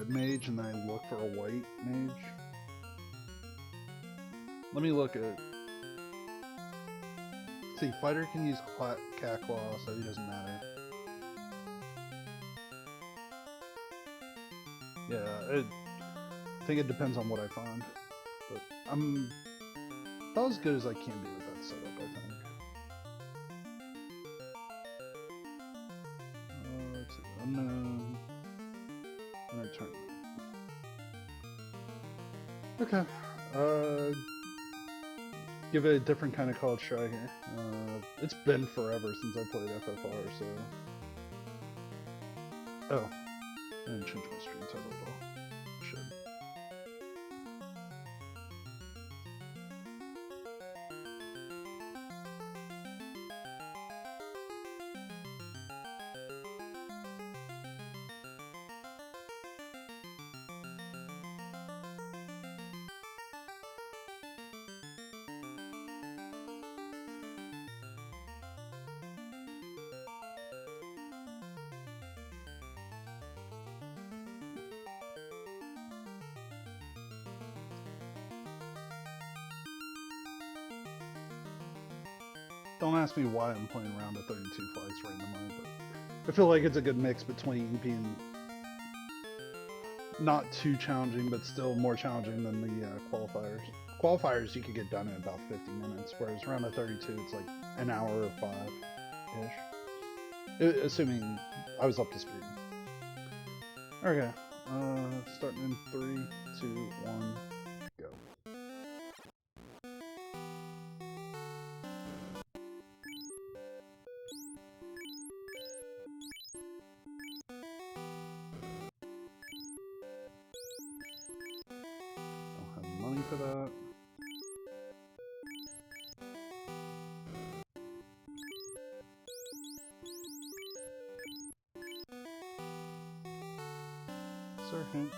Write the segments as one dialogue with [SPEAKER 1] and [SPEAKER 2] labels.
[SPEAKER 1] red mage and then I look for a white mage. Let me look at... See, fighter can use cat claw, so it doesn't matter. Yeah, I think it depends on what I find. But I'm about as good as I can be with that setup, I think. Let's see, unknown. Return. Okay. Give it a different kind of college try here. It's been forever since I played FFR, so... Oh. I didn't change my stream title at all. Should. Don't ask me why I'm playing around at 32 flags randomly, but I feel like it's a good mix between being not too challenging, but still more challenging than the qualifiers. Qualifiers you could get done in about 50 minutes, whereas around at 32 it's like an hour or 5-ish. Assuming I was up to speed. Okay, starting in 3, 2, 1, go. For that. Sergeant.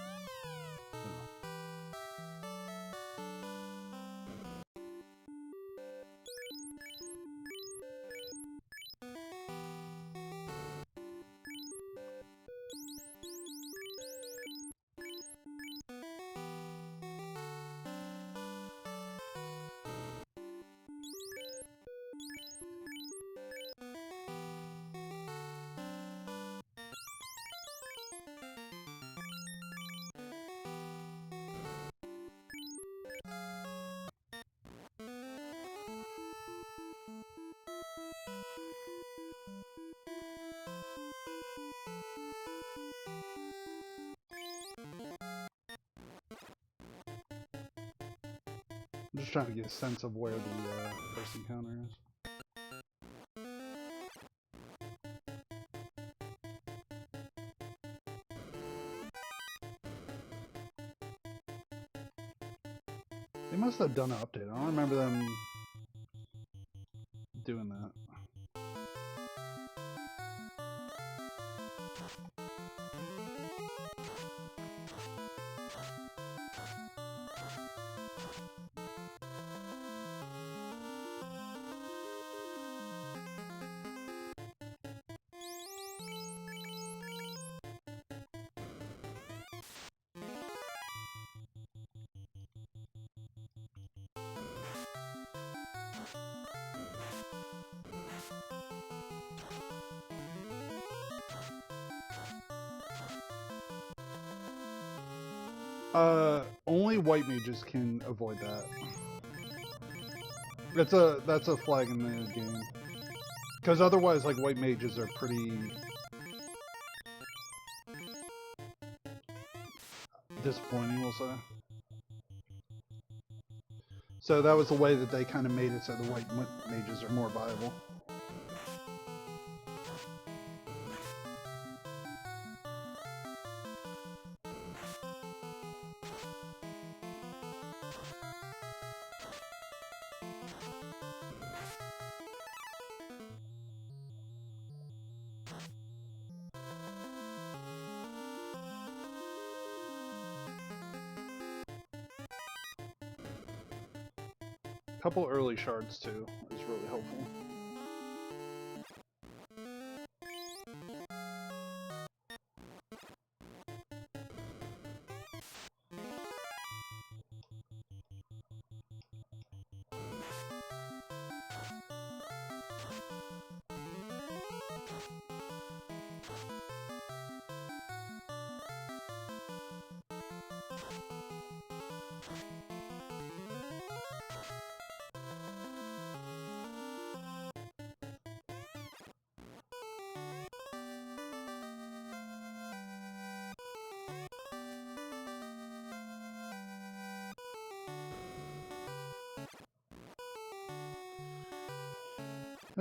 [SPEAKER 1] I'm just trying to get a sense of where the first encounter is. They must have done an update. I don't remember them doing that. Only white mages can avoid that. That's a flag in the game. Because otherwise, like, white mages are pretty disappointing, we'll say. So that was the way that they kind of made it so the white mages are more viable. A couple early shards too is really helpful.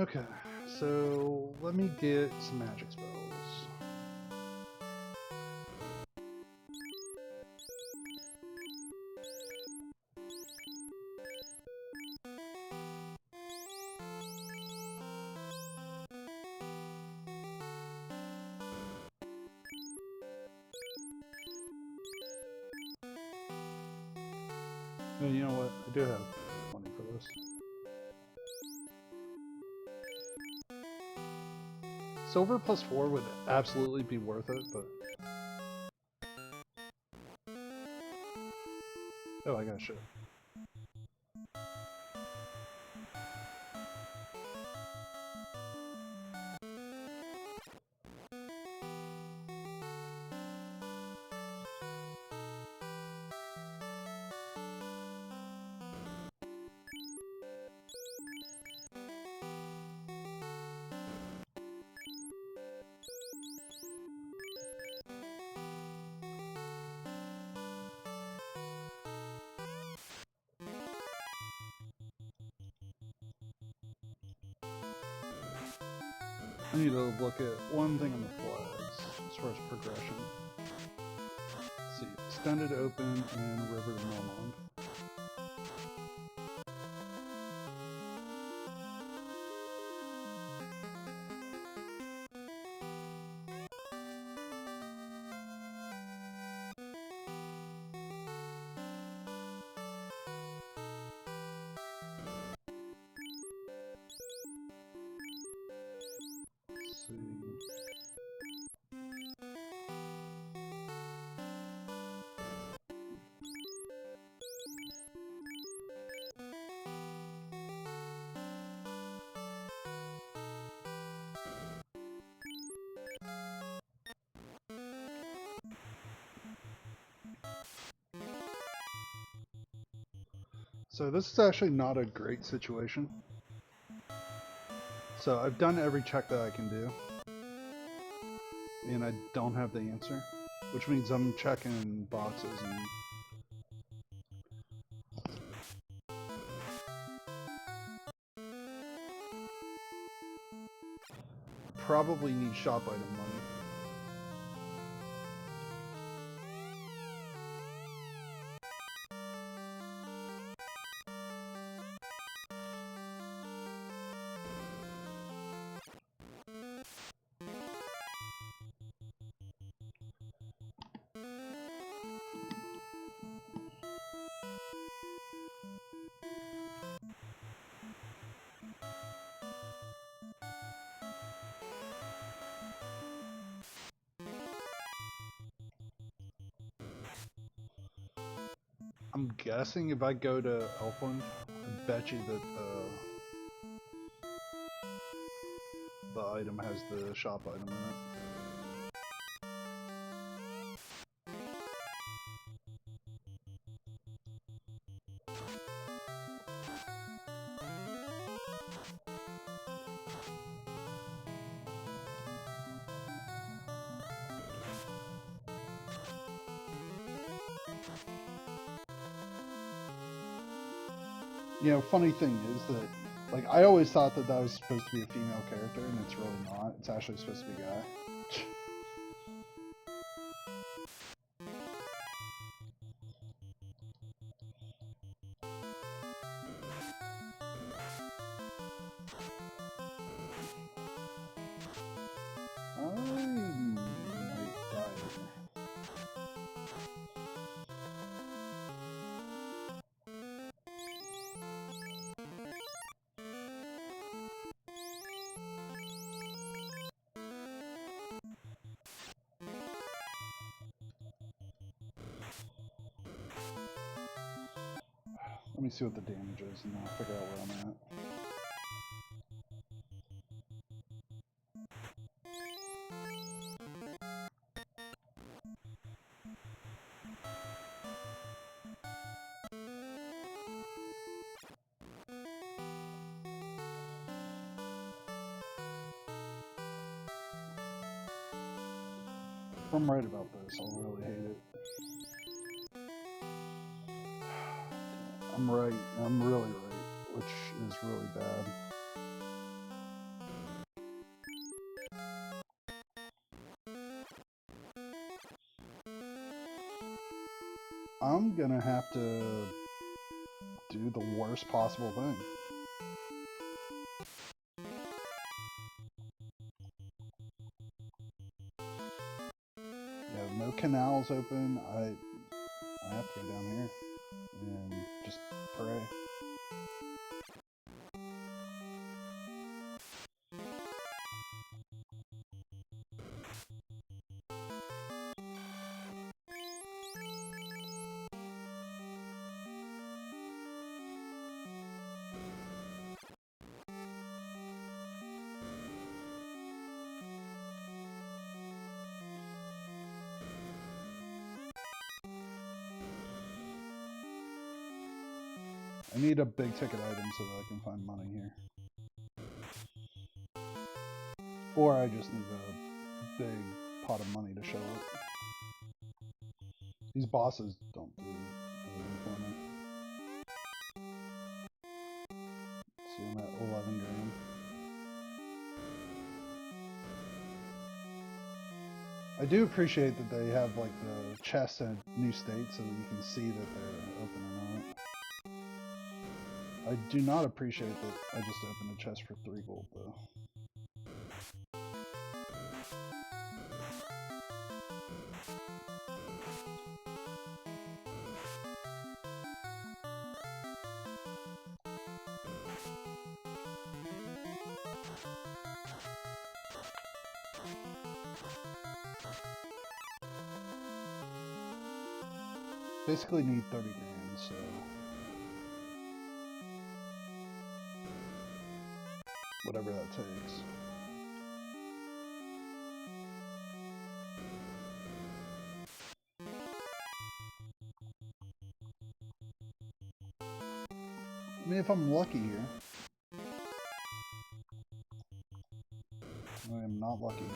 [SPEAKER 1] Okay, so let me get some magic spells. And you know what? I do have money for this. Silver plus 4 would absolutely be worth it, but... Oh, I got shit. I need to look at one thing on the flags as far as progression. Let's see, extended open and river to Melmond. Let's see. So this is actually not a great situation. So I've done every check that I can do, and I don't have the answer, which means I'm checking boxes and probably need shop item money. I'm guessing if I go to Elfland, I bet you that the item has the shop item in it. You know, funny thing is that, like, I always thought that that was supposed to be a female character, and it's really not. It's actually supposed to be a guy. I might die here. Let me see what the damage is, and then I'll figure out where I'm at. If I'm right about this, I'll really hate it. I'm right. I'm really right, which is really bad. I'm gonna have to do the worst possible thing. Yeah, no canals open. I have to go down here and just pray. I need a big ticket item so that I can find money here. Or I just need a big pot of money to show it. These bosses don't do anything for me. See, I'm at 11 grand. I do appreciate that they have like the chests at new states so that you can see that they're open or not. I do not appreciate that I just opened a chest for 3 gold though. Basically need 30 grand, so whatever that takes. I mean, if I'm lucky here. I am not lucky here.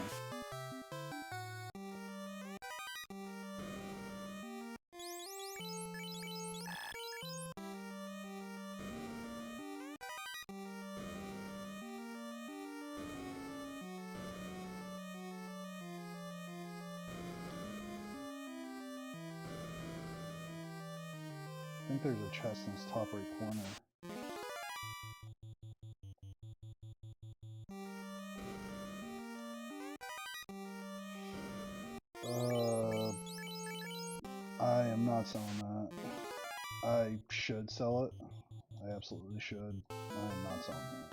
[SPEAKER 1] I think there's a chest in this top right corner. I am not selling that. I should sell it. I absolutely should. I am not selling that.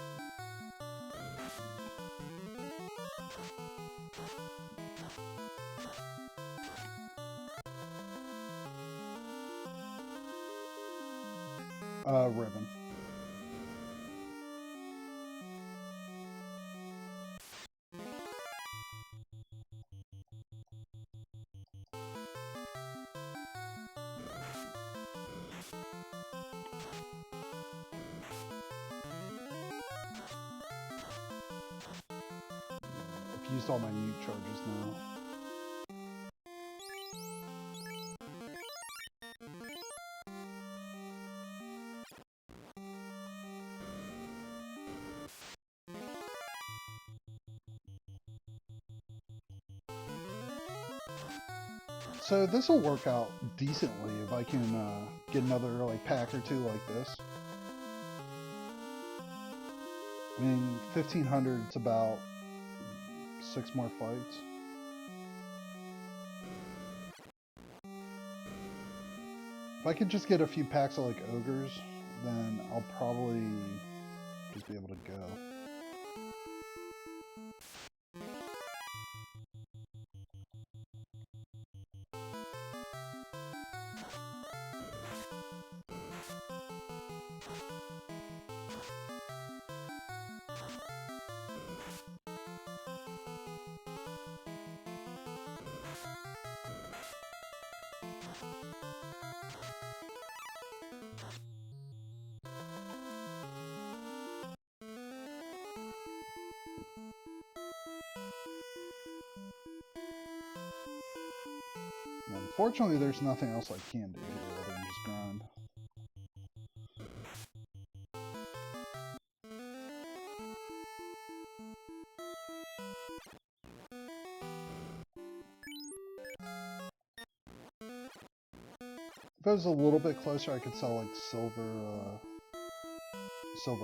[SPEAKER 1] Ribbon. I've used all my mute charges now. So this will work out decently if I can get another like pack or two like this. I mean, 1500 is about 6 more fights. If I could just get a few packs of like ogres, then I'll probably just be able to go. Yeah, unfortunately, there's nothing else I can do here other than just grind. If I was a little bit closer, I could sell like silver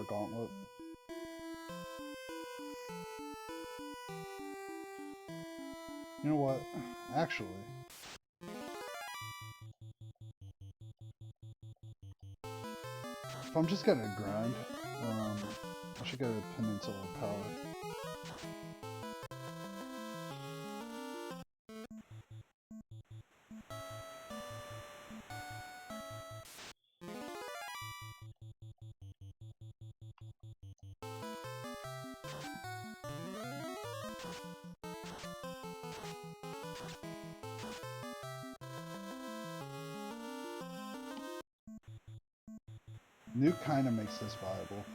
[SPEAKER 1] gauntlet. You know what? Actually, if I'm just gonna grind, I should go to Peninsula Power. Nuke kind of makes this viable.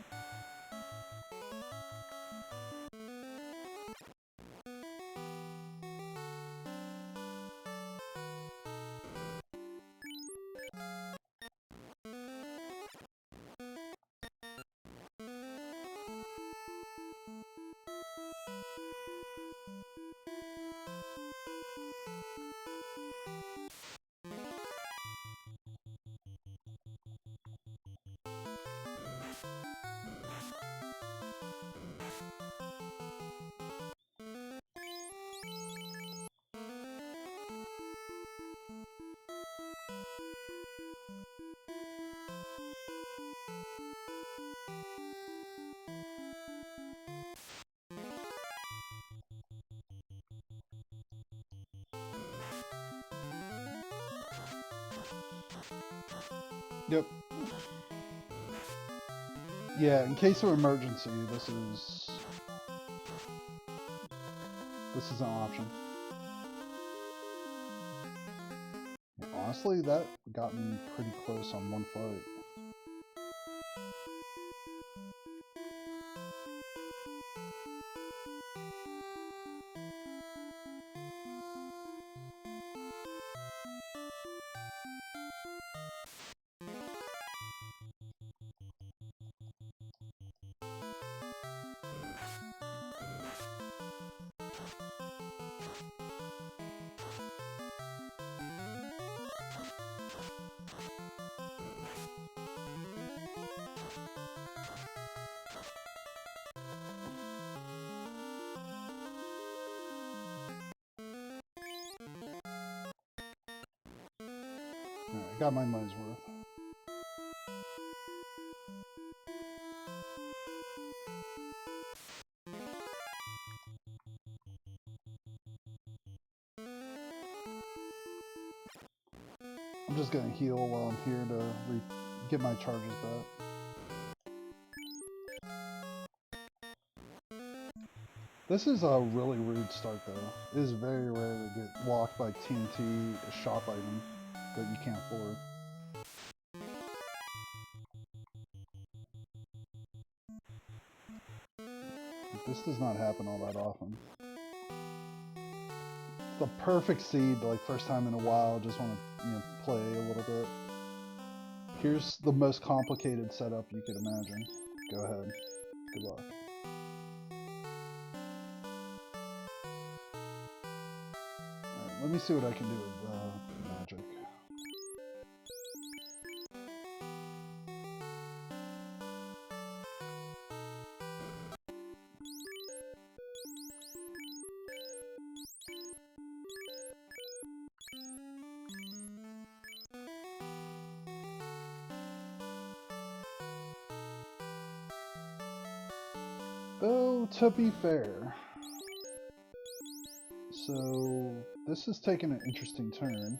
[SPEAKER 1] Yep. Yeah, in case of emergency, this is an option. Yeah, honestly, that got me pretty close on one fight. Alright, got my money's worth. I'm just gonna heal while I'm here to get my charges back. This is a really rude start though. It is very rare to get walked by TNT, a shop item that you can't afford. This does not happen all that often. It's the perfect seed, like first time in a while, just want to play a little bit. Here's the most complicated setup you could imagine. Go ahead. Good luck. Alright, let me see what I can do with magic. Though, to be fair, so this is taking an interesting turn.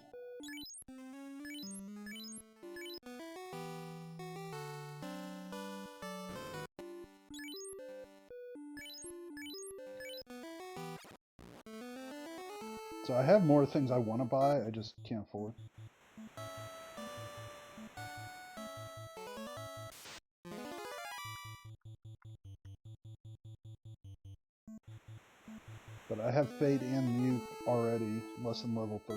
[SPEAKER 1] So I have more things I want to buy, I just can't afford. But I have Fate and Nuke already, less than level 3.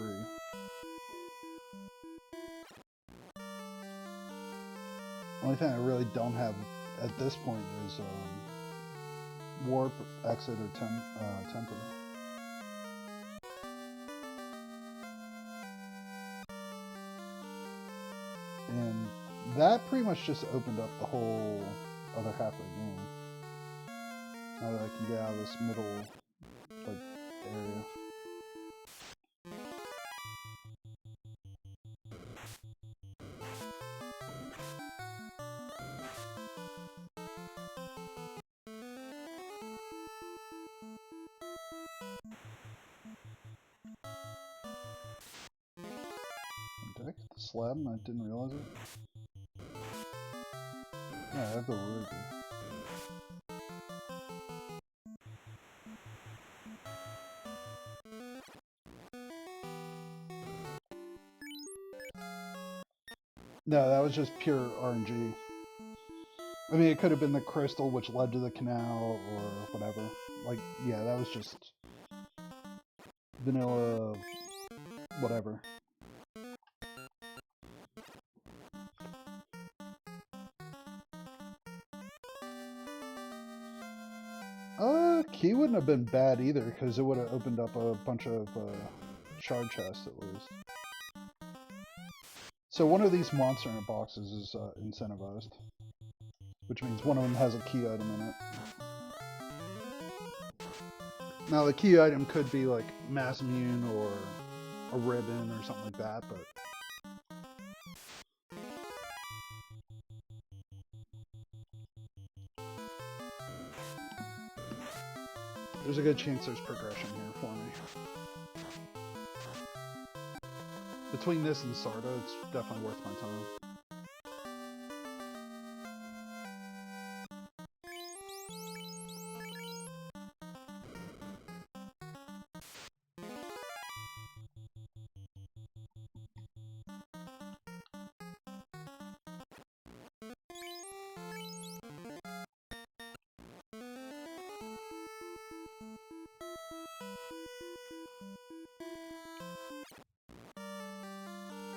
[SPEAKER 1] Only thing I really don't have at this point is warp, exit, or temper. And that pretty much just opened up the whole other half of the game. Now that I can get out of this middle area. Did I get the slab and I didn't realize it? Yeah, I have the ruby. No, that was just pure RNG. I mean, it could have been the crystal which led to the canal or whatever. Like, yeah, that was just vanilla whatever. Key wouldn't have been bad either, because it would have opened up a bunch of shard chests at least. So one of these monster in boxes is incentivized, which means one of them has a key item in it. Now the key item could be like mass immune or a ribbon or something like that, but there's a good chance there's progression here for me. Between this and Sarda, it's definitely worth my time.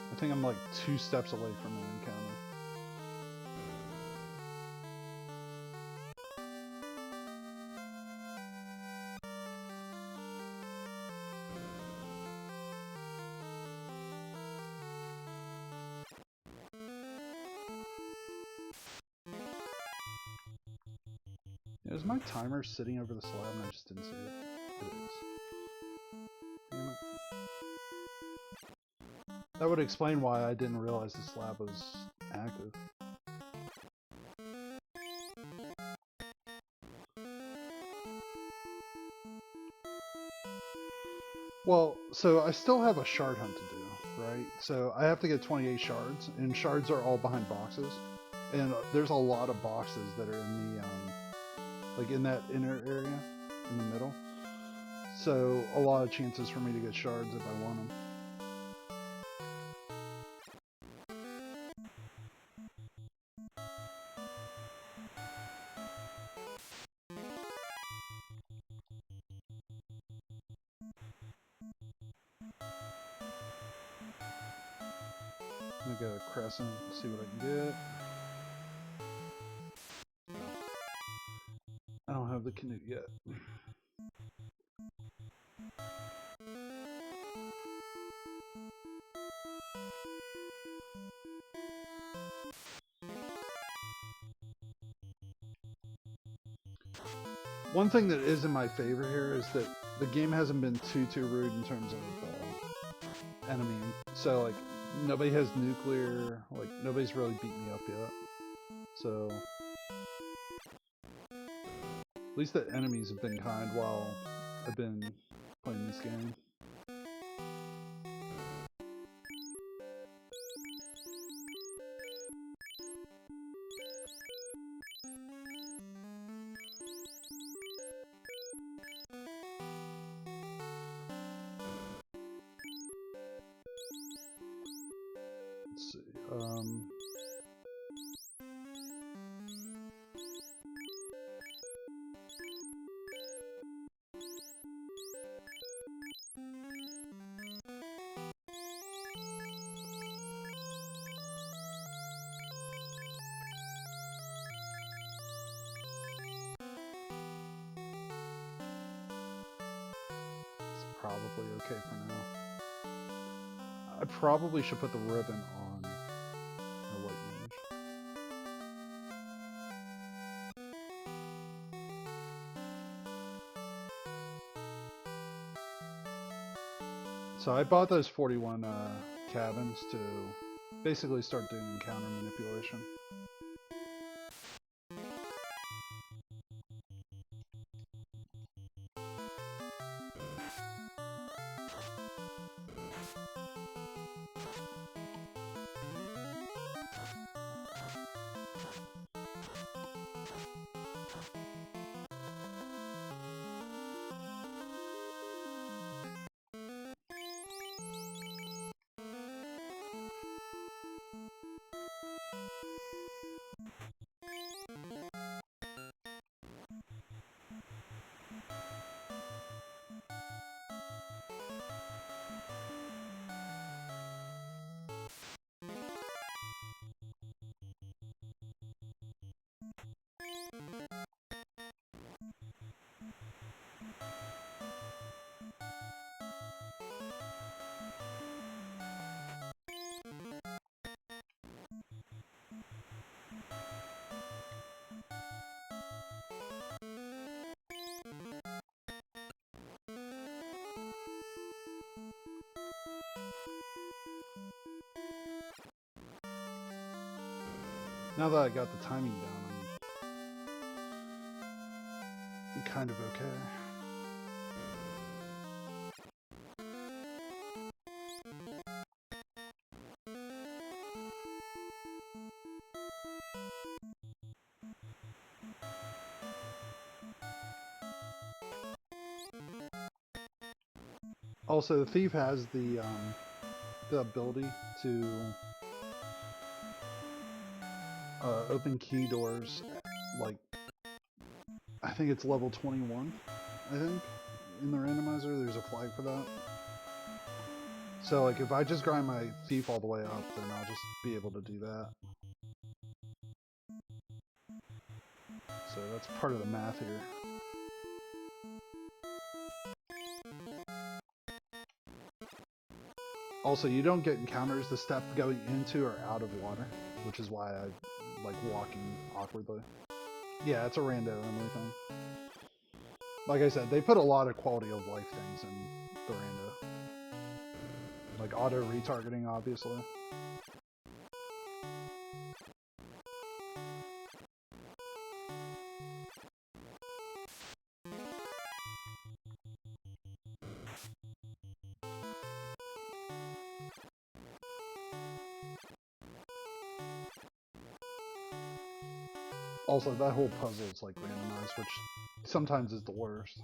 [SPEAKER 1] I think I'm like 2 steps away from an encounter. Is my timer sitting over the slab and I just didn't see it? It is. Damn it. That would explain why I didn't realize the slab was active. Well, so I still have a shard hunt to do, right? So I have to get 28 shards, and shards are all behind boxes. And there's a lot of boxes that are in the, like in that inner area, in the middle. So a lot of chances for me to get shards if I want them. I'm gonna go to Crescent and see what I can get. I don't have the canoe yet. One thing that is in my favor here is that the game hasn't been too rude in terms of enemy. So like nobody has nuclear, like nobody's really beat me up yet. So at least the enemies have been kind while I've been playing this game. Let's see. probably okay for now. I probably should put the ribbon on the white image. So I bought those 41 cabins to basically start doing encounter manipulation. Now that I got the timing down, I'm kind of okay. Also, the thief has the ability to open key doors, like, I think it's level 21, I think, in the randomizer, there's a flag for that. So, like, if I just grind my thief all the way up, then I'll just be able to do that. So that's part of the math here. Also, you don't get encounters the step going into or out of water, which is why I like walking awkwardly. Yeah, it's a rando only thing. Like I said, they put a lot of quality of life things in the rando. Like auto retargeting, obviously. Also, that whole puzzle is like randomized, which sometimes is the worst.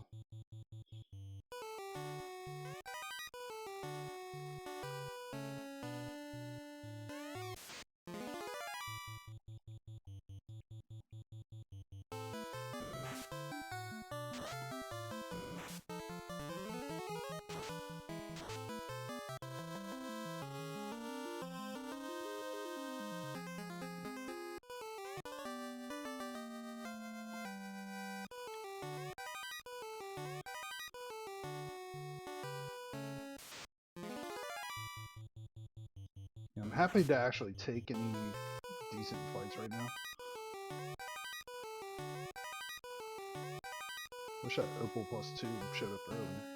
[SPEAKER 1] I'm happy to actually take any decent fights right now. Wish that Opal +2 showed up earlier.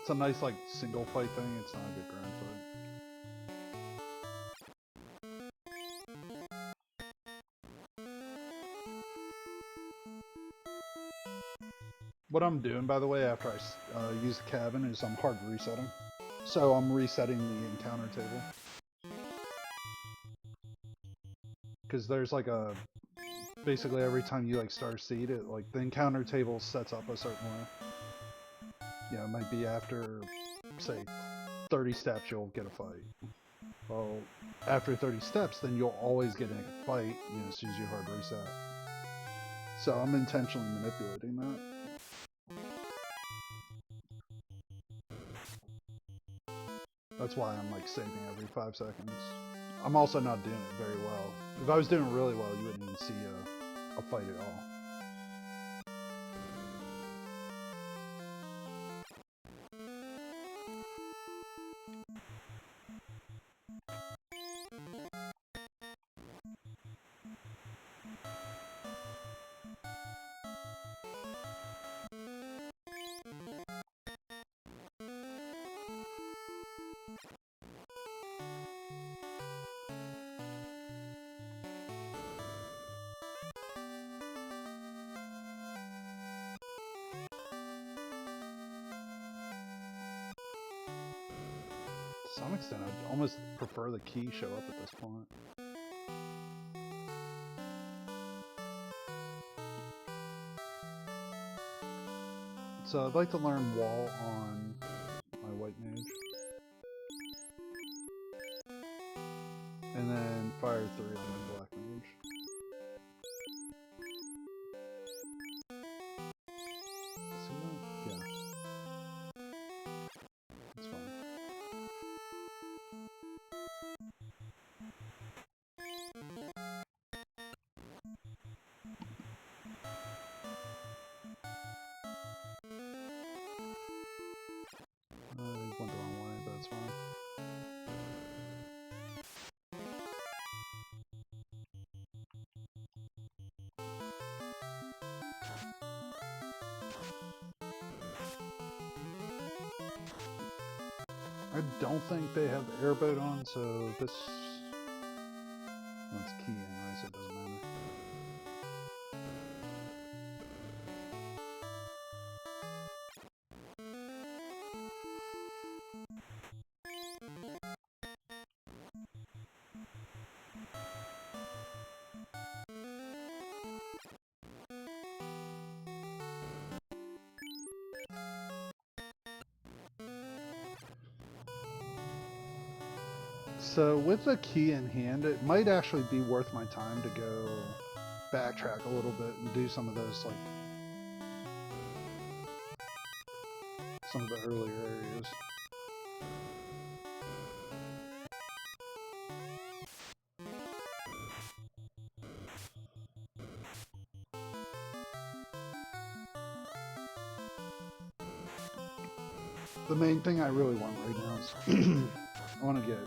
[SPEAKER 1] It's a nice, like, single fight thing, it's not a good grind fight. What I'm doing, by the way, after I use the cabin is I'm hard resetting. So I'm resetting the encounter table. Because there's like a... Basically every time you like start a seed, it, like, the encounter table sets up a certain way. You know, it might be after, say, 30 steps you'll get a fight. Well, after 30 steps, then you'll always get in a fight, you know, as soon as you hard reset. So I'm intentionally manipulating that. That's why I'm like saving every 5 seconds. I'm also not doing it very well. If I was doing it really well, you wouldn't even see a fight at all. To some extent, I'd almost prefer the key show up at this point. So I'd like to learn wall on my white mage. And then fire 3 on my black mage. See that? Yeah. That's fine. He went the wrong way, but that's fine. I don't think they have airboat on, so this... Well, it's key anyway, so it doesn't matter. So with the key in hand, it might actually be worth my time to go backtrack a little bit and do some of those, like, some of the earlier areas. The main thing I really want right now is I want to get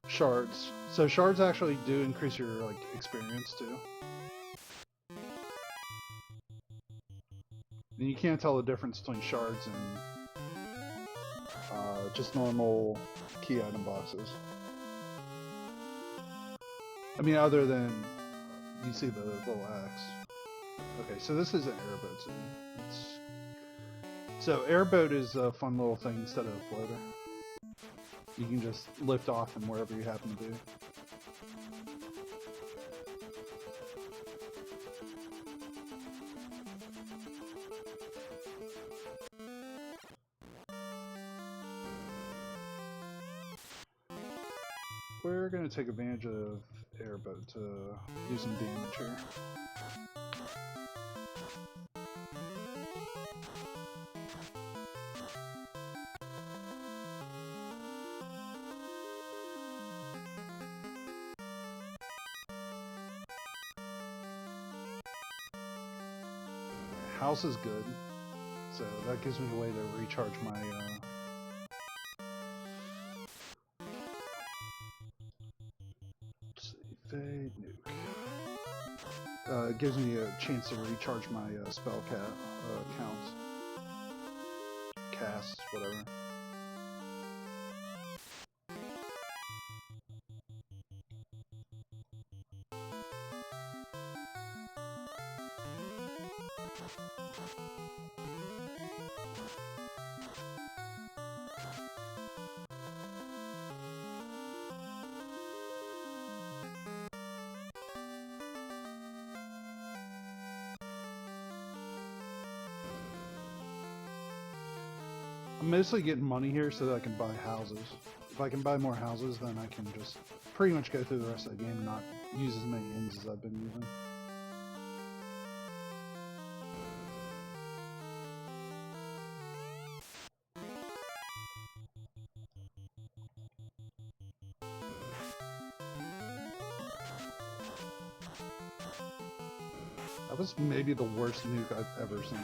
[SPEAKER 1] shards. So shards actually do increase your like experience too. And you can't tell the difference between shards and just normal key item boxes. I mean, other than you see the little axe. Okay, so this is an airboat. So airboat is a fun little thing instead of a floater. You can just lift off from wherever you happen to be. We're going to take advantage of airboat to do some damage here. House is good, so that gives me a way to recharge my let's see, fade nuke. It gives me a chance to recharge my spell counts, casts, whatever. I'm mostly getting money here so that I can buy houses. If I can buy more houses, then I can just pretty much go through the rest of the game and not use as many inns as I've been using. That was maybe the worst nuke I've ever seen.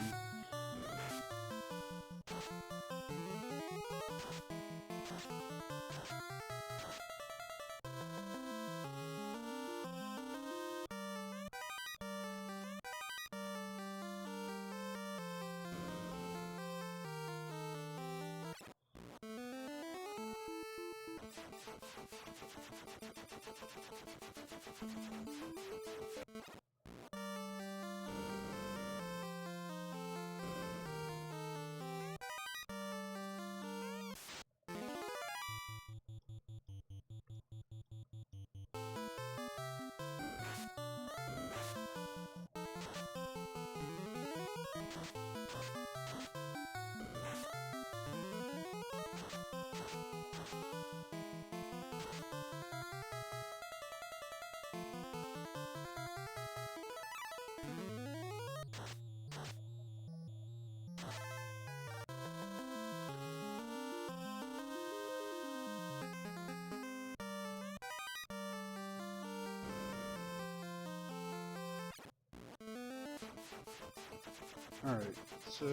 [SPEAKER 1] Alright, so...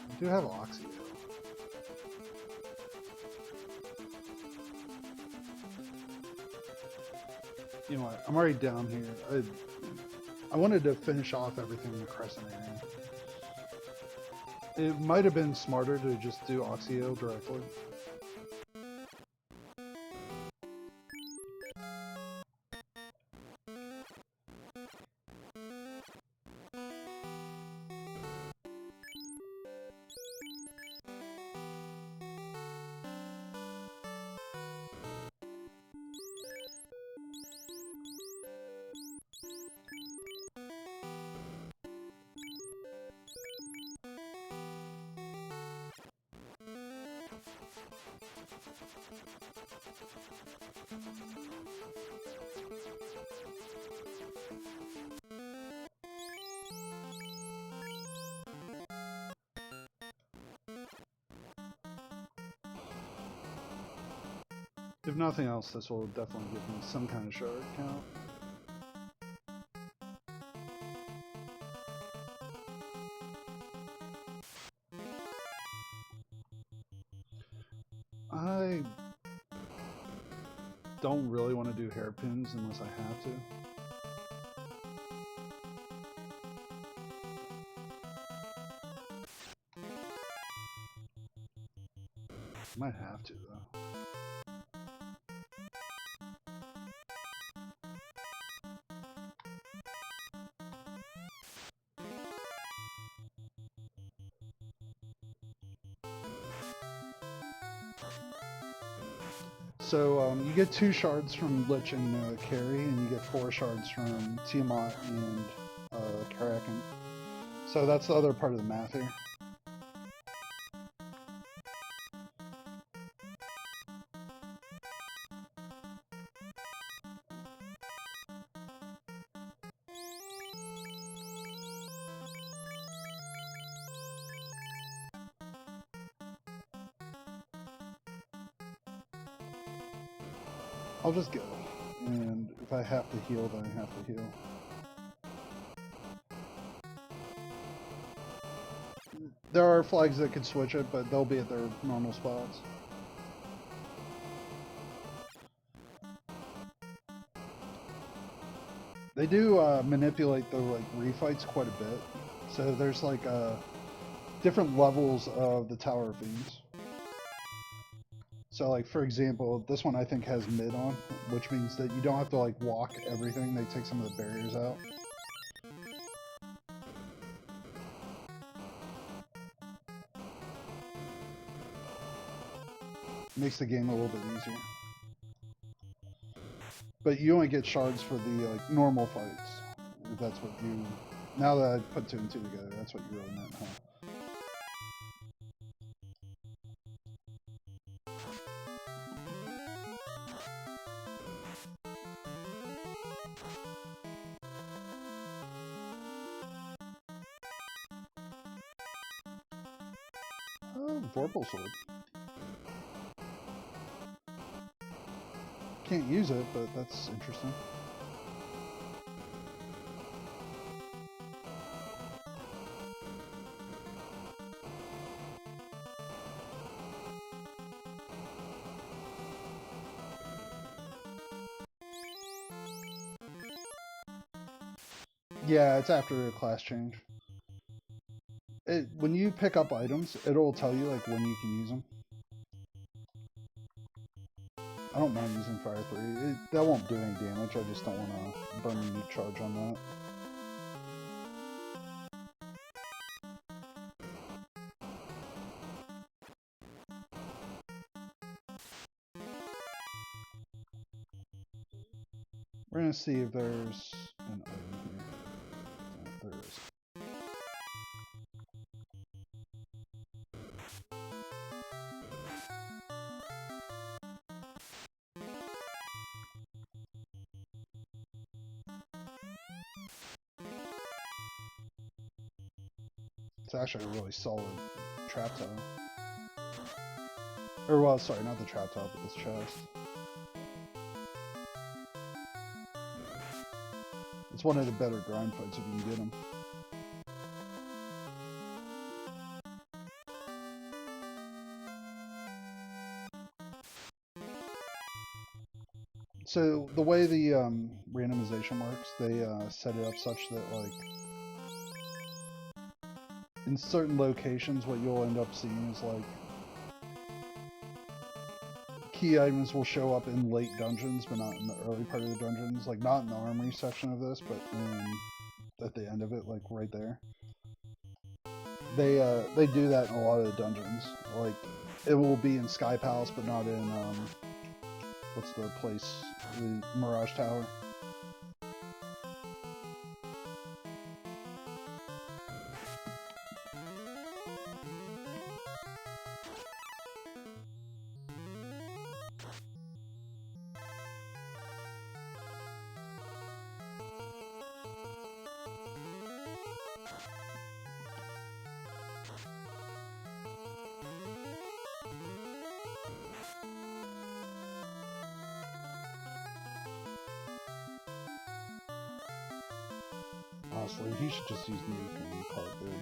[SPEAKER 1] I do have Oxio. You know what, I'm already down here. I wanted to finish off everything in the Crescent area. It might have been smarter to just do Oxio directly. If nothing else, this will definitely give me some kind of shard count. I don't really want to do hairpins unless I have to. Might have to, though. So you get 2 shards from Lich and Carry, and you get 4 shards from Tiamat and Karakin. So that's the other part of the math here. I'll just go, and if I have to heal, then I have to heal. There are flags that could switch it, but they'll be at their normal spots. They do manipulate the refights quite a bit, so there's different levels of the Tower of Fiends. So for example, this one I think has mid on, which means that you don't have to walk everything. They take some of the barriers out. Makes the game a little bit easier. But you only get shards for the normal fights. If that's what you... Now that I put 2 and 2 together, that's what you really meant, huh? Oh, Vorpal Sword. Can't use it, but that's interesting. Yeah, it's after a class change. When you pick up items, it'll tell you like when you can use them. I don't mind using Fire 3. That won't do any damage. I just don't want to burn a nuke charge on that. We're going to see if there's an item here. There is. It's actually a really solid trap tile. Or, well, sorry, not the trap tile, but this chest. It's one of the better grind fights if you can get them. So the way the randomization works, they set it up such that like in certain locations, what you'll end up seeing is like key items will show up in late dungeons, but not in the early part of the dungeons. Like not in the armory section of this, but at the end of it, like right there. They do that in a lot of the dungeons. Like it will be in Sky Palace, but not in what's the place? The Mirage Tower. Honestly, he should just use nuke and call it good.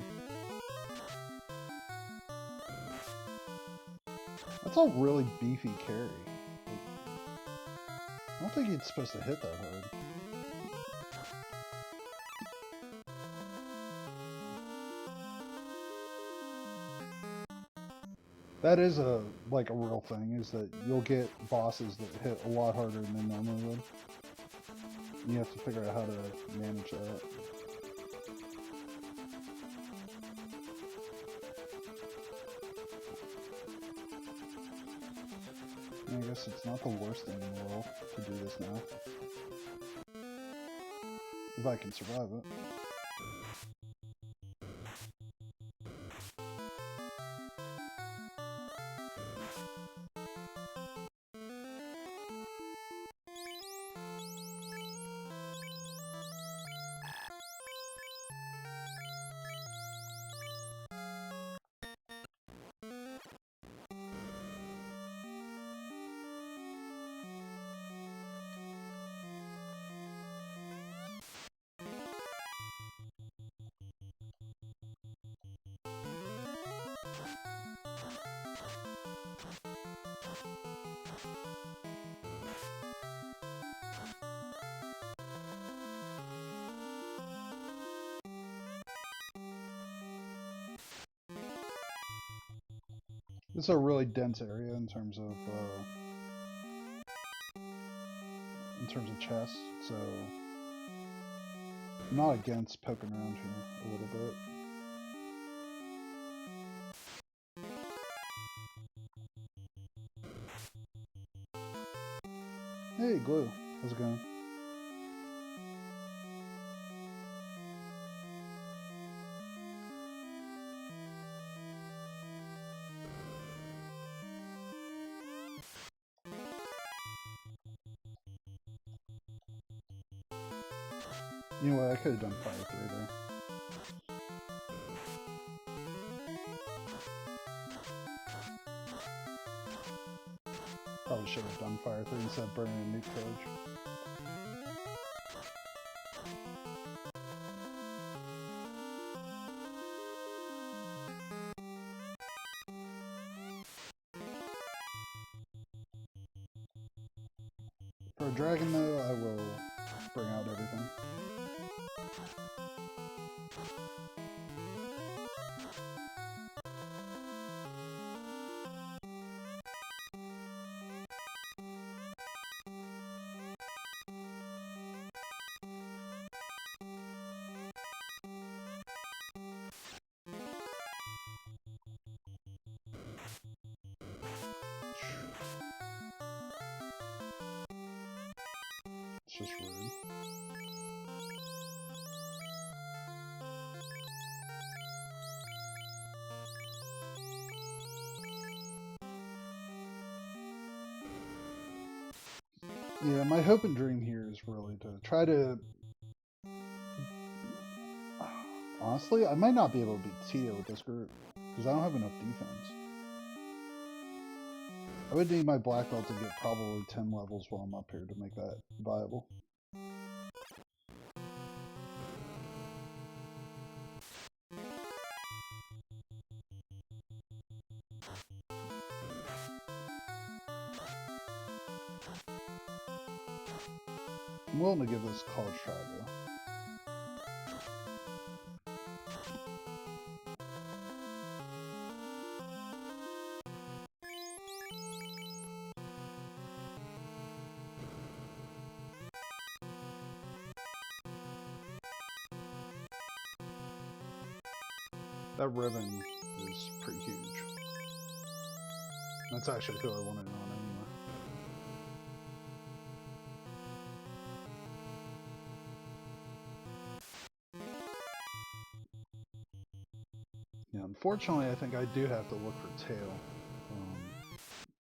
[SPEAKER 1] That's a really beefy carry. Like, I don't think he's supposed to hit that hard. That is a real thing, is that you'll get bosses that hit a lot harder than they normally would. You have to figure out how to manage that. I guess it's not the worst thing in the world to do this now. If I can survive it. This is a really dense area in terms of chests, so I'm not against poking around here a little bit. Hey, Glue, how's it going? You know what, I could have done Fire 3 there. Probably should have done fire 3 instead of burning a nuke charge. For a dragon though, I will bring out everything. It's just rude. Yeah, my hope and dream here is really to try to... Honestly, I might not be able to beat Tia with this group, because I don't have enough defense. I would need my black belt to get probably 10 levels while I'm up here to make that viable. I'm willing to give this a college try though. That ribbon is pretty huge. That's actually who I wanted on anyway. Yeah, unfortunately, I think I do have to look for tail.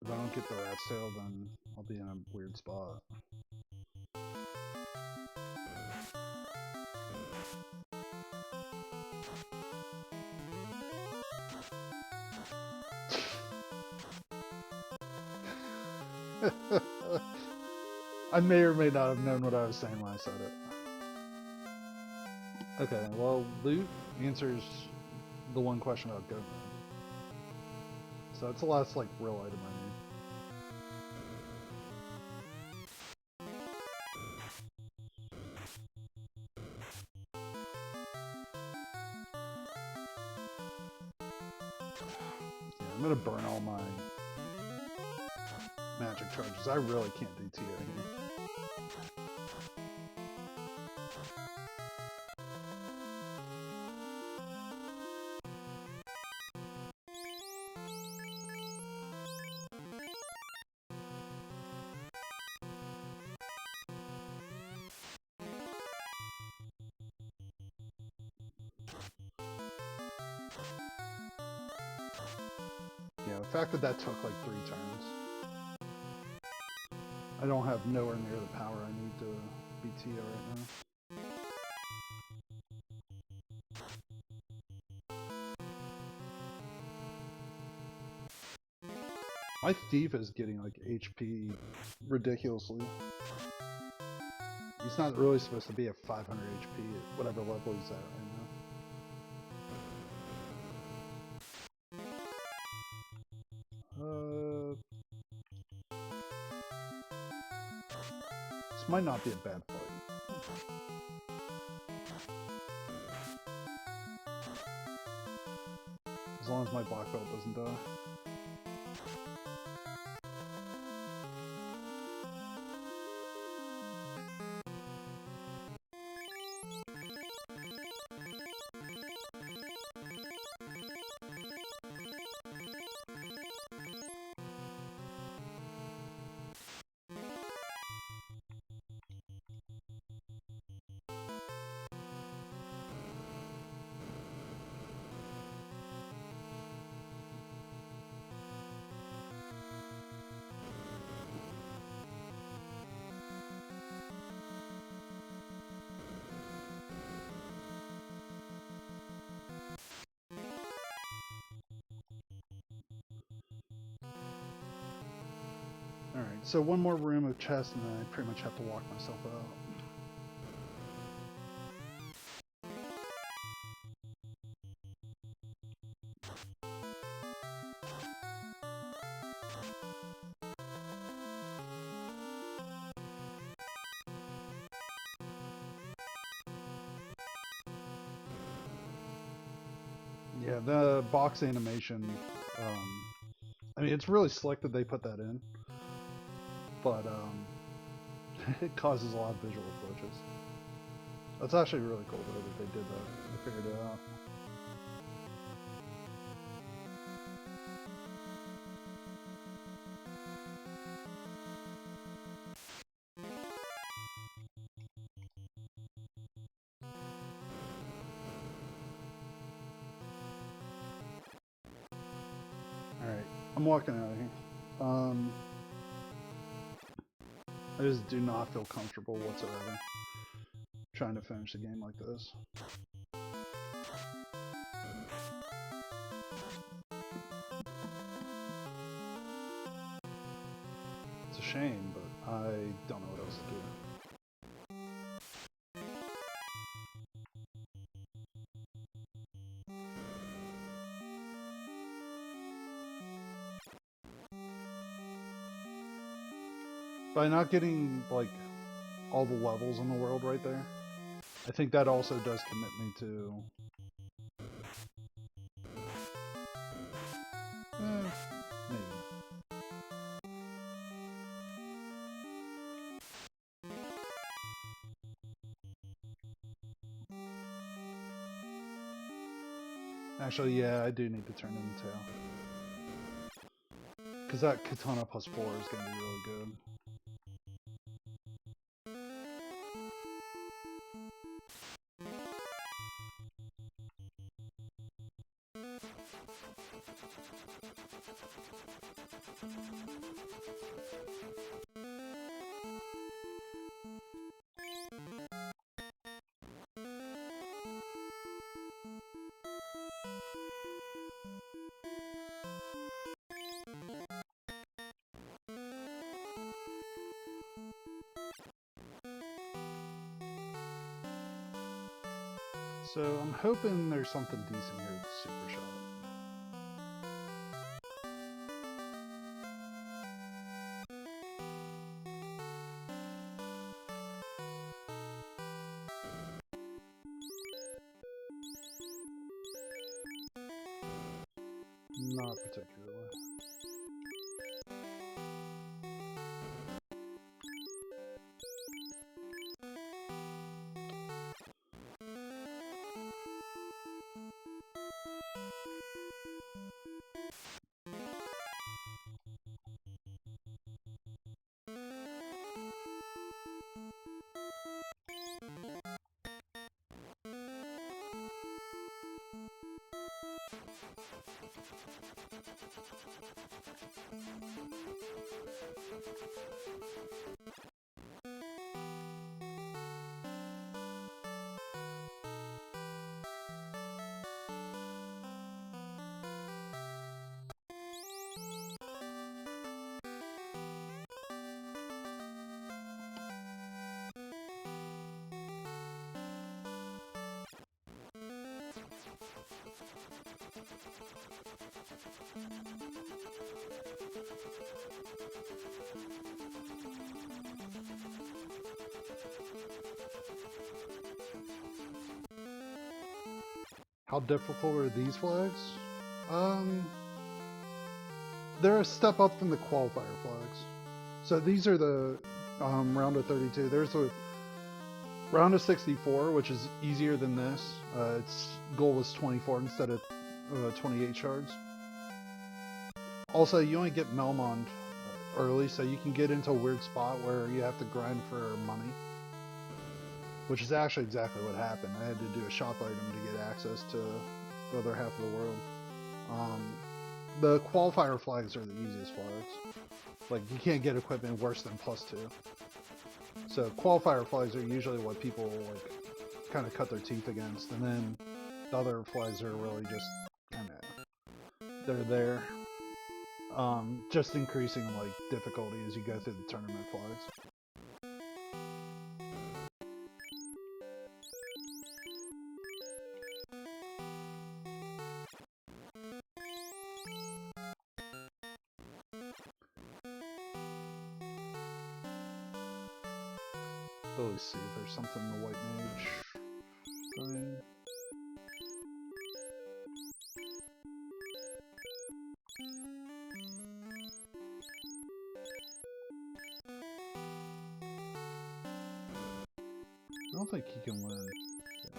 [SPEAKER 1] If I don't get the rat's tail, then I'll be in a weird spot. I may or may not have known what I was saying when I said it. Okay, well, loot answers the one question about go mode. So that's the last, like, real item I need. Yeah, I'm gonna burn all my magic charges. I really can't do TA here. Yeah, the fact that that took like 3 turns. I don't have nowhere near the power I need to beat Tia right now. My thief is getting like HP ridiculously. He's not really supposed to be at 500 HP at whatever level he's at right now. This might not be a bad fight. As long as my black belt doesn't die. Alright, so one more room of chests and then I pretty much have to walk myself out. Yeah, the box animation, I mean, it's really slick that they put that in, but it causes a lot of visual glitches. That's actually really cool though that they did that. They figured it out. Alright, I'm walking out of here. I just do not feel comfortable whatsoever trying to finish a game like this. It's a shame, but I don't know what else to do. By not getting, like, all the levels in the world right there, I think that also does commit me to... maybe. Actually, yeah, I do need to turn in the tail. Because that Katana plus 4 is going to be really good. So I'm hoping there's something decent here with the Super Shot. Not particularly. How difficult are these flags? They're a step up from the qualifier flags. So these are the round of 32. There's the round of 64, which is easier than this. Its goal was 24 instead of 28 shards. Also, you only get Melmond early, so you can get into a weird spot where you have to grind for money. Which is actually exactly what happened. I had to do a shop item to get access to the other half of the world. The qualifier flags are the easiest flags. Like, you can't get equipment worse than +2. So qualifier flags are usually what people like kind of cut their teeth against, and then the other flags are really just kind of they're there. just increasing like difficulty as you go through the tournament flags. Let's see if there's something in the white mage thing. I don't think he can learn. Yeah.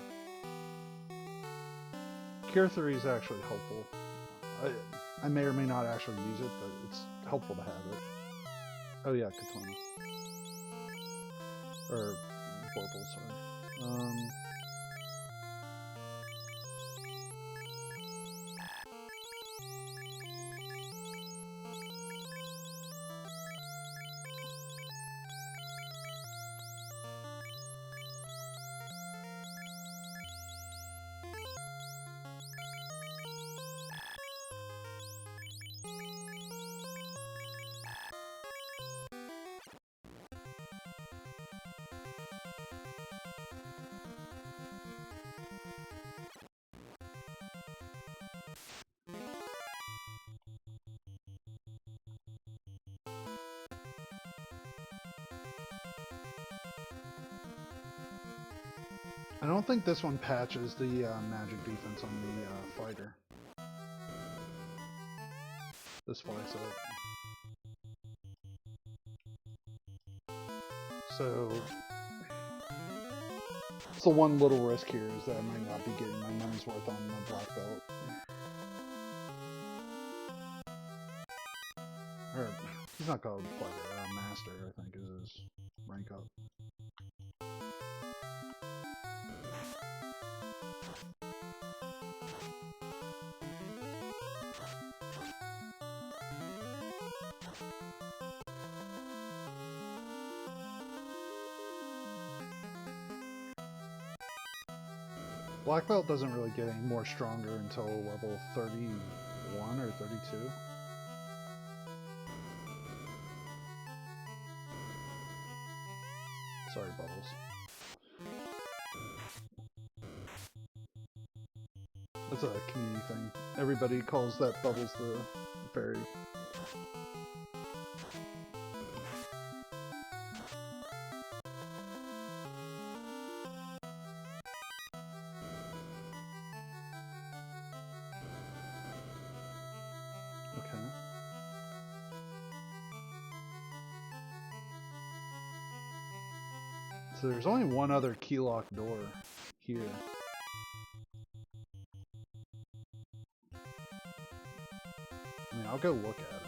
[SPEAKER 1] Cure 3 is actually helpful. I may or may not actually use it, but it's helpful to have it. Oh yeah, Katana. Or Vorpal, sorry. I don't think this one patches the magic defense on the fighter. This flags up. So one little risk here is that I might not be getting my money's worth on the black belt. Or, he's not called fighter, master, I think is his rank up. Black belt doesn't really get any more stronger until level 31 or 32. Sorry, Bubbles. That's a community thing. Everybody calls that Bubbles the fairy. So there's only one other key lock door here. I mean, I'll go look at it.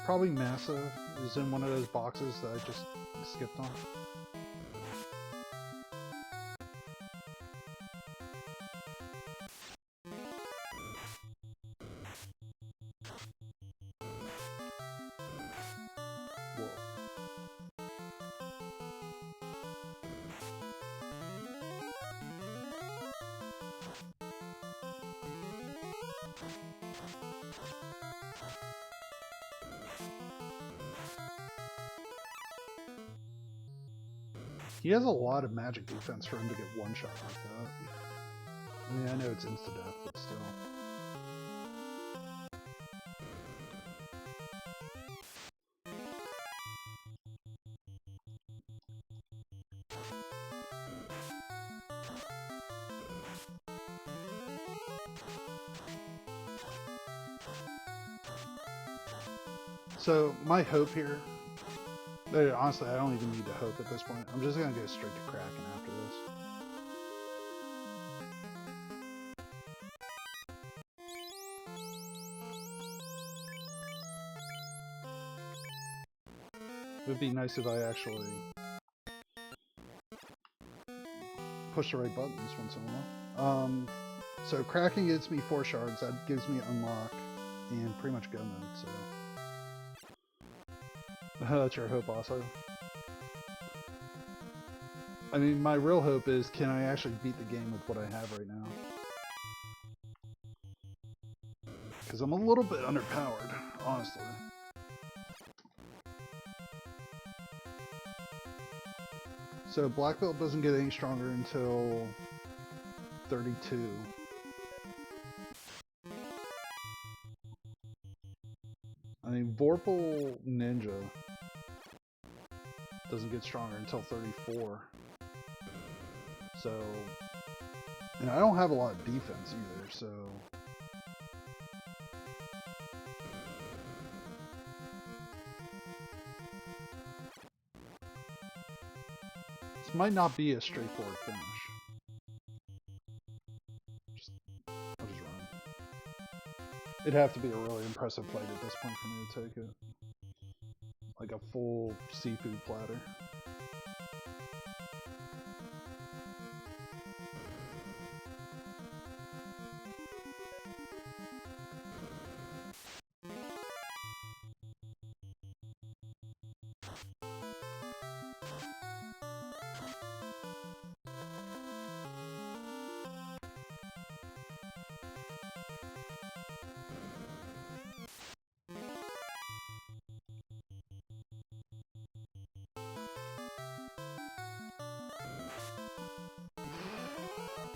[SPEAKER 1] Probably Massa is in one of those boxes that I just skipped on. He has a lot of magic defense for him to get one shot like that. I mean, I know it's insta-death, but still. So, my hope here, honestly, I don't even need to hope at this point. I'm just going to go straight to Kraken after this. It would be nice if I actually push the right buttons once in a while. So cracking gets me 4 shards. That gives me unlock and pretty much go mode. So that's your hope also. I mean, my real hope is, can I actually beat the game with what I have right now? Because I'm a little bit underpowered, honestly. So black belt doesn't get any stronger until 32. I mean, Vorpal Ninja doesn't get stronger until 34. So, and I don't have a lot of defense either, so. This might not be a straightforward finish. I'll just run. It'd have to be a really impressive fight at this point for me to take it. Like a full seafood platter.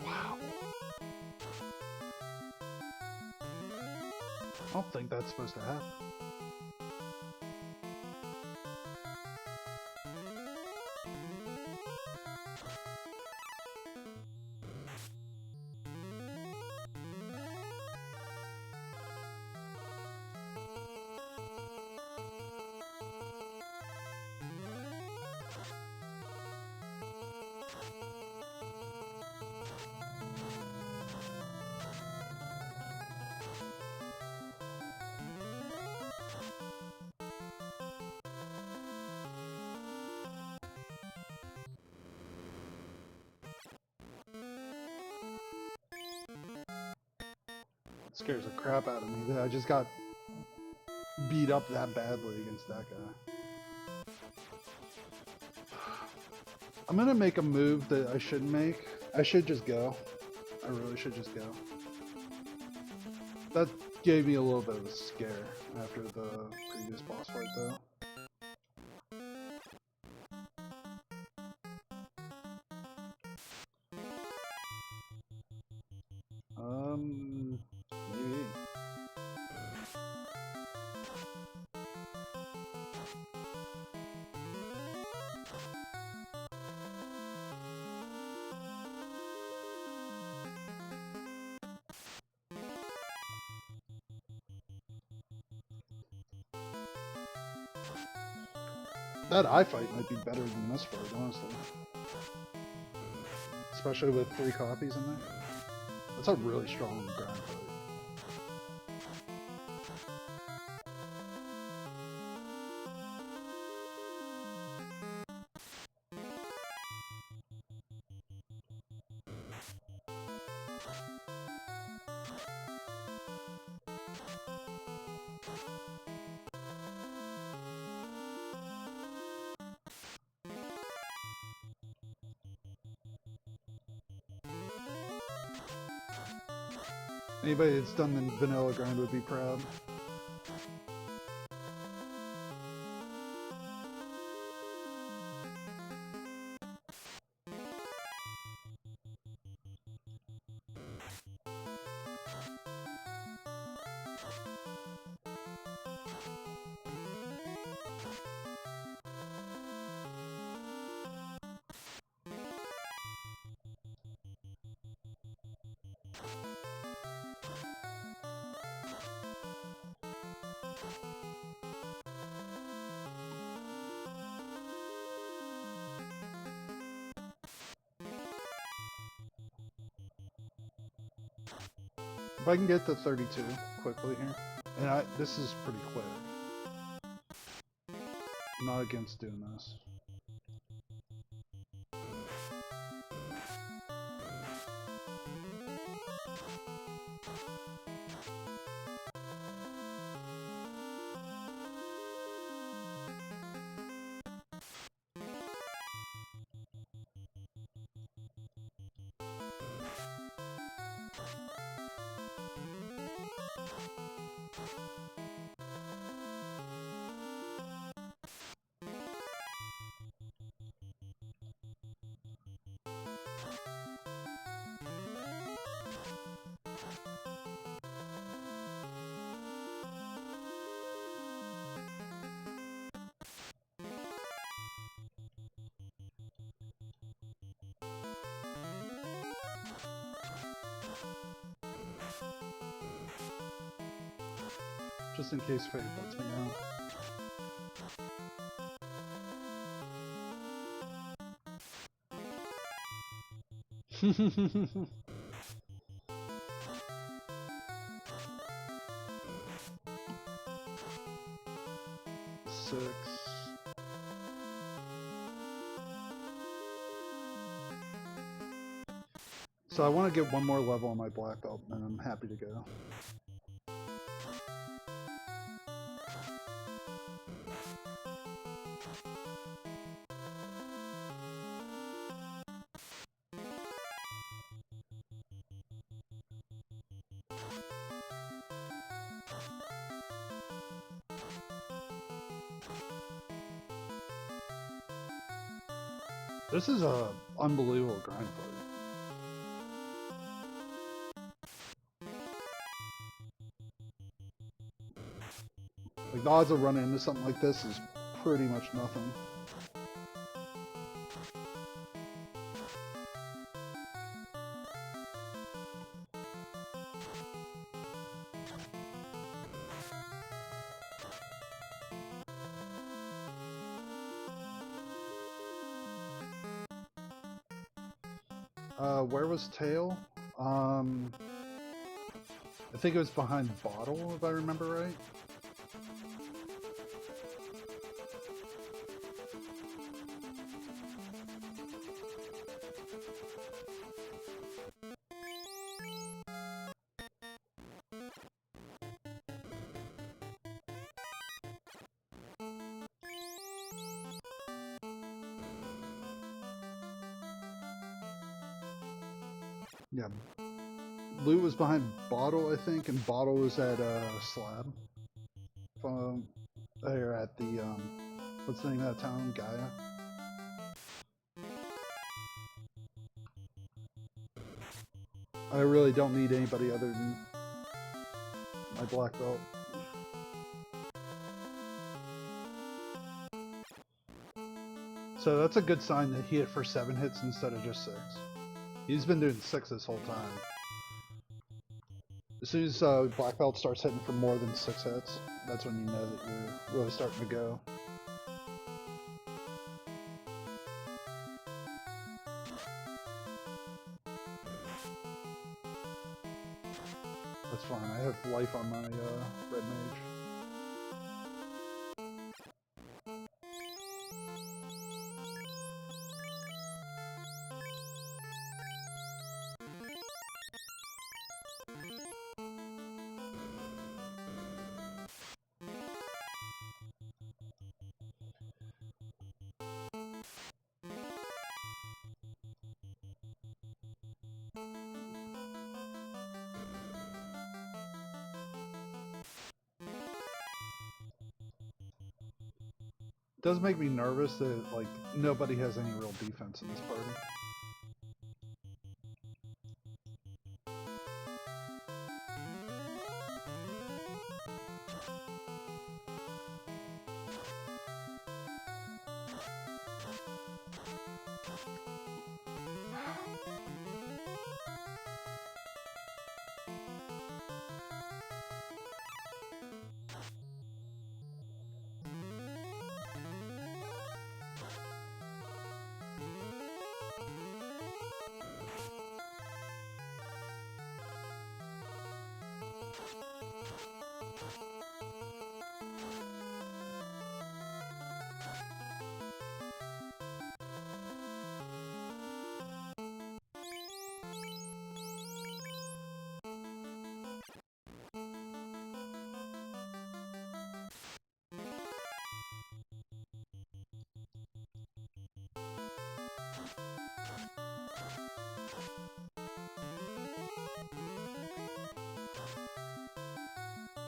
[SPEAKER 1] Wow. I don't think that's supposed to happen. It scares the crap out of me that I just got beat up that badly against that guy. I'm gonna make a move that I shouldn't make. I should just go. I really should just go. That gave me a little bit of a scare after the previous boss fight though. Maybe. That eye fight might be better than this fight, honestly. Especially with 3 copies in there. That's a really strong ground fight. Anybody that's done the vanilla grind would be proud. If I can get to 32 quickly here, and this is pretty quick. I'm not against doing this. Just in case fate lets me know. Six. So I want to get one more level on my black belt, and I'm happy to go. This is a unbelievable grind fight. Like, the odds of running into something like this is pretty much nothing. Where was Tail? I think it was behind Bottle, if I remember right. Yeah. Lou was behind Bottle, I think, and Bottle was at Slab. They're at the, what's the name of that town? Gaia? I really don't need anybody other than my black belt. So that's a good sign that he hit for 7 hits instead of just 6. He's been doing 6 this whole time. As soon as black belt starts hitting for more than 6 hits, that's when you know that you're really starting to go. That's fine, I have life on my red mage. It does make me nervous that, like, nobody has any real defense in this party.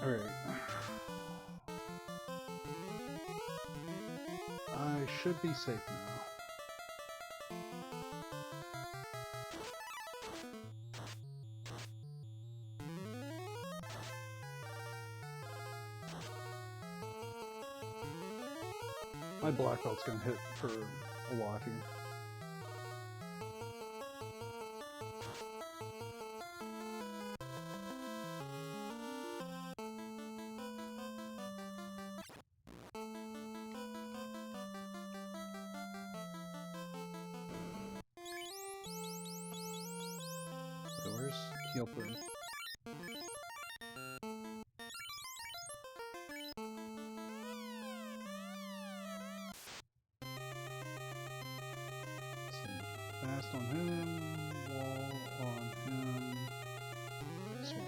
[SPEAKER 1] Alright. I should be safe now. My black belt's gonna hit for a lot here. So where's heal for? Fast on him, wall on him, swing.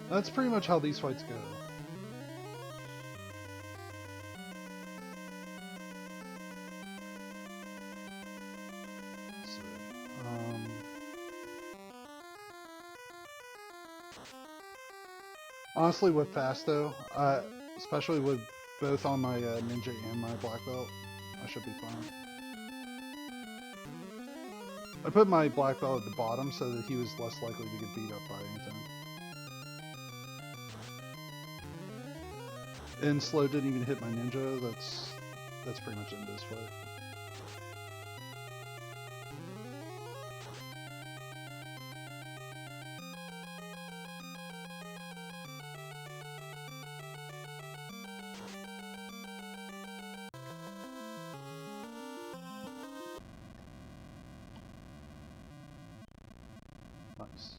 [SPEAKER 1] That's pretty much how these fights go. So, honestly, with Fasto, especially with both on my ninja and my black belt, I should be fine. I put my black belt at the bottom so that he was less likely to get beat up by anything. And slow didn't even hit my ninja. That's pretty much in this fight. Nice.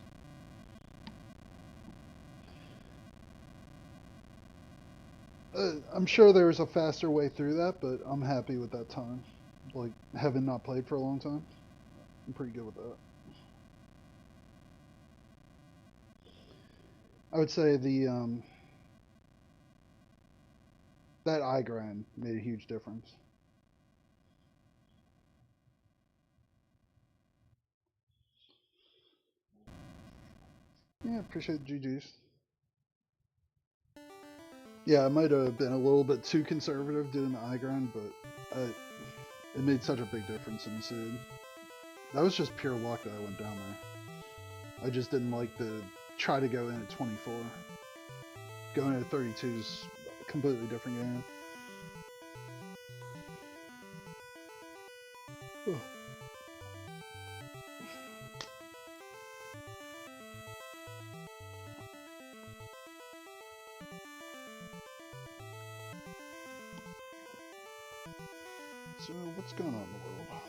[SPEAKER 1] I'm sure there's a faster way through that, but I'm happy with that time. Like, having not played for a long time, I'm pretty good with that. I would say the that eye grind made a huge difference. Yeah, appreciate the GGs. Yeah, I might have been a little bit too conservative doing the eye grind, but it made such a big difference in the seed. That was just pure luck that I went down there. I just didn't like to try to go in at 24. Going at 32 is a completely different game. Oh. So, what's going on in the world? Oh.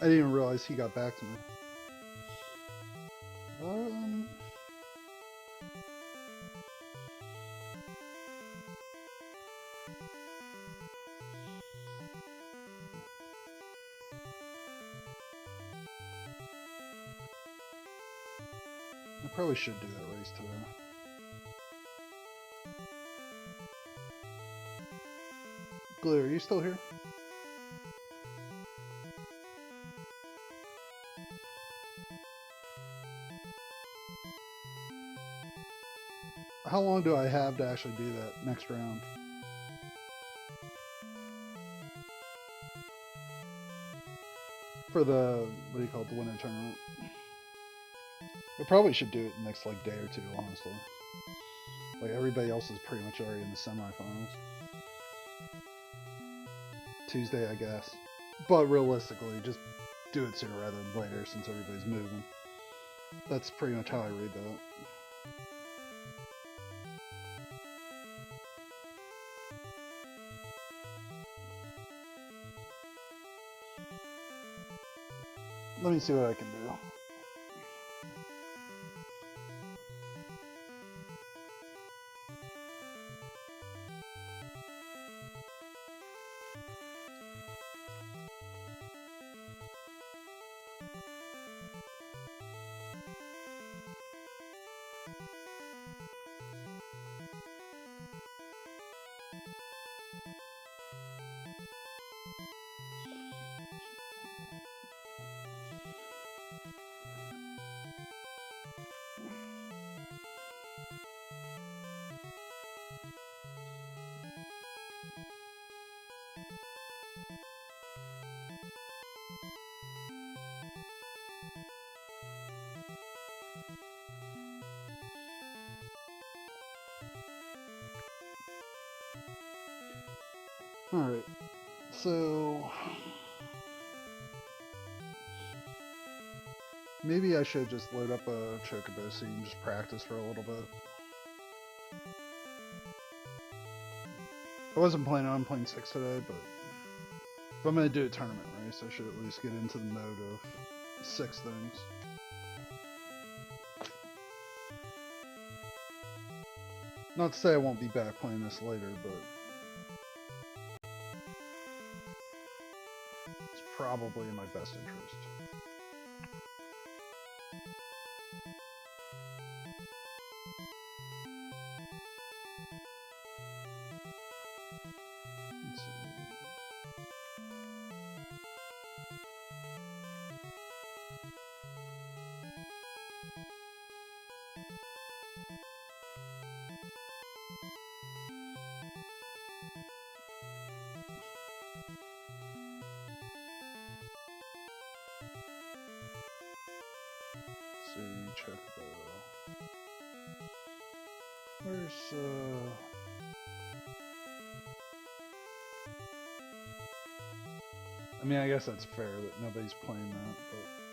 [SPEAKER 1] I didn't even realize he got back to me. I probably should do that race today. Glue, are you still here? how long do I have to actually do that next round? For the, what do you call it, the winter tournament? We probably should do it the next like day or two, honestly. Like everybody else is pretty much already in the semifinals. Tuesday, I guess. But realistically, just do it sooner rather than later since everybody's moving. That's pretty much how I read that. Let me see what I can do. Alright, so maybe I should just load up a chocobo seat and just practice for a little bit. I wasn't planning on playing 6 today, but if I'm going to do a tournament race, I should at least get into the mode of 6 things. Not to say I won't be back playing this later, but it's probably in my best interest. Let's see. Chocobo. Where's I mean, I guess that's fair that nobody's playing that, but